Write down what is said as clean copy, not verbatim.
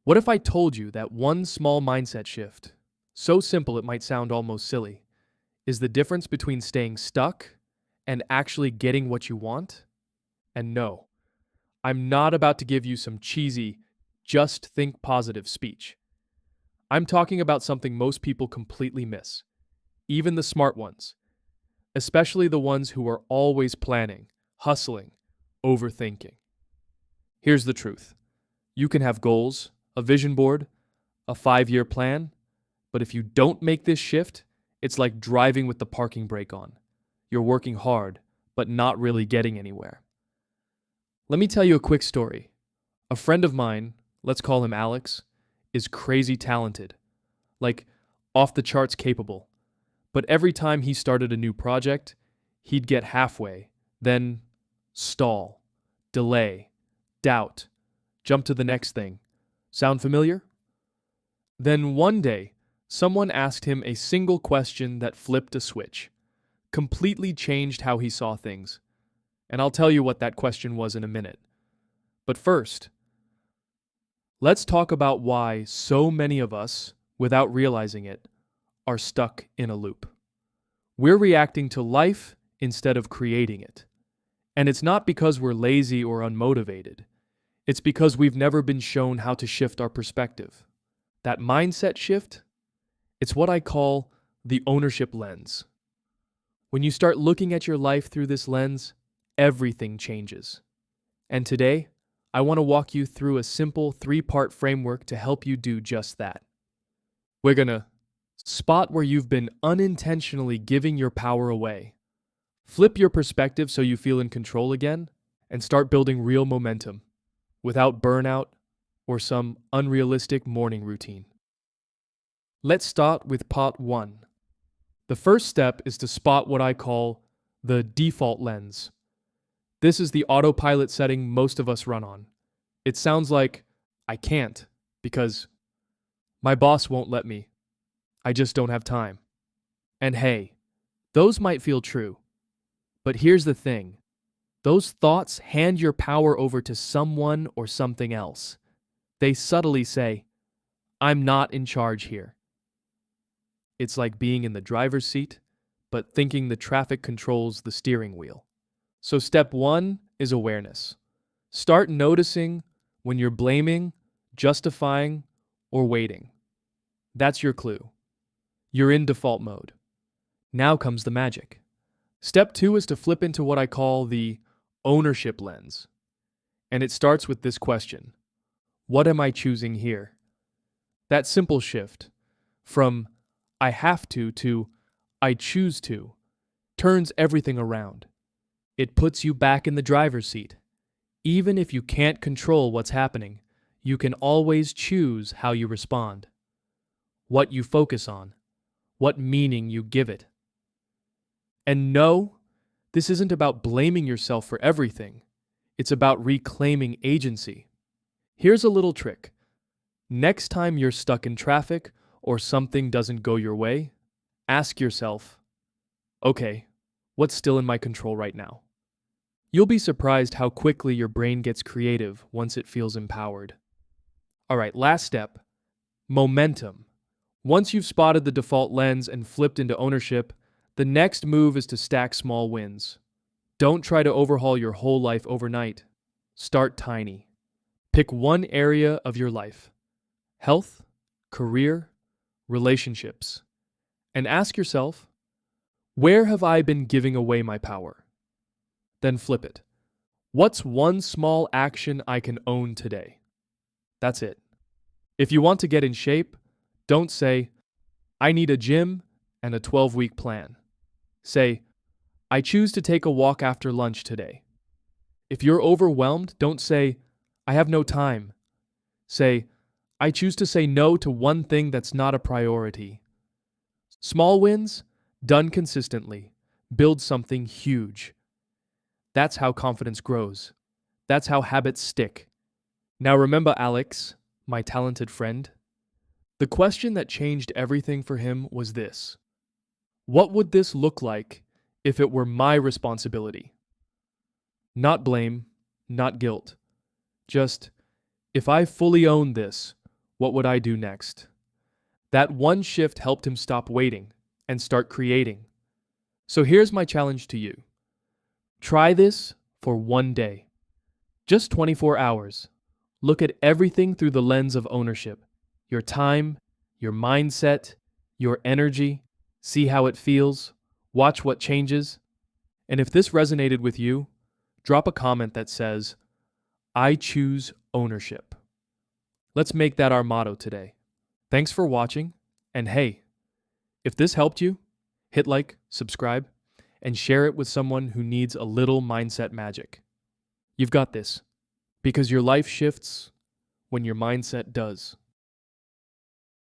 What if I told you that one small mindset shift, so simple it might sound almost silly, is the difference between staying stuck and actually getting what you want? And no, I'm not about to give you some cheesy, just think positive speech. I'm talking about something most people completely miss, even the smart ones, especially the ones who are always planning, hustling, overthinking. Here's the truth: you can have goals, a vision board, a 5 year plan, but if you don't make this shift, it's like driving with the parking brake on. You're working hard, but not really getting anywhere. Let me tell you a quick story. A friend of mine, let's call him Alex, is crazy talented, like off the charts capable. But every time he started a new project, he'd get halfway, then stall, delay, doubt, jump to the next thing. Sound familiar? Then one day, someone asked him a single question that flipped a switch, completely changed how he saw things. And I'll tell you what that question was in a minute. But first, let's talk about why so many of us, without realizing it, are stuck in a loop. We're reacting to life instead of creating it. And it's not because we're lazy or unmotivated. It's because we've never been shown how to shift our perspective. That mindset shift, it's what I call the ownership lens. When you start looking at your life through this lens, everything changes. And today, I want to walk you through a simple 3-part framework to help you do just that. We're going to spot where you've been unintentionally giving your power away, flip your perspective so you feel in control again, and start building real momentum without burnout or some unrealistic morning routine. Let's start with part 1. The first step is to spot what I call the default lens. This is the autopilot setting most of us run on. It sounds like, I can't, because my boss won't let me. I just don't have time. And hey, those might feel true. But here's the thing. Those thoughts hand your power over to someone or something else. They subtly say, I'm not in charge here. It's like being in the driver's seat, but thinking the traffic controls the steering wheel. So step 1 is awareness. Start noticing when you're blaming, justifying, or waiting. That's your clue. You're in default mode. Now comes the magic. Step 2 is to flip into what I call the ownership lens. And it starts with this question: what am I choosing here? That simple shift from I have to I choose to turns everything around. It puts you back in the driver's seat. Even if you can't control what's happening, you can always choose how you respond, what you focus on, what meaning you give it. And no, this isn't about blaming yourself for everything. It's about reclaiming agency. Here's a little trick. Next time you're stuck in traffic or something doesn't go your way, ask yourself, okay, what's still in my control right now? You'll be surprised how quickly your brain gets creative once it feels empowered. All right, last step, momentum. Once you've spotted the default lens and flipped into ownership, the next move is to stack small wins. Don't try to overhaul your whole life overnight. Start tiny. Pick one area of your life: health, career, relationships. And ask yourself, where have I been giving away my power? Then flip it. What's one small action I can own today? That's it. If you want to get in shape, don't say, I need a gym and a 12-week plan. Say, I choose to take a walk after lunch today. If you're overwhelmed, don't say, I have no time. Say, I choose to say no to one thing that's not a priority. Small wins, done consistently, build something huge. That's how confidence grows. That's how habits stick. Now remember Alex, my talented friend? The question that changed everything for him was this: what would this look like if it were my responsibility? Not blame, not guilt. Just, if I fully own this, What would I do next? That one shift helped him stop waiting and start creating. So here's my challenge to you. Try this for one day. Just 24 hours. Look at everything through the lens of ownership. Your time, your mindset, your energy. See how it feels. Watch what changes. And if this resonated with you, drop a comment that says, I choose ownership. Let's make that our motto today. Thanks for watching. And hey, if this helped you, hit like, subscribe, and share it with someone who needs a little mindset magic. You've got this, because your life shifts when your mindset does.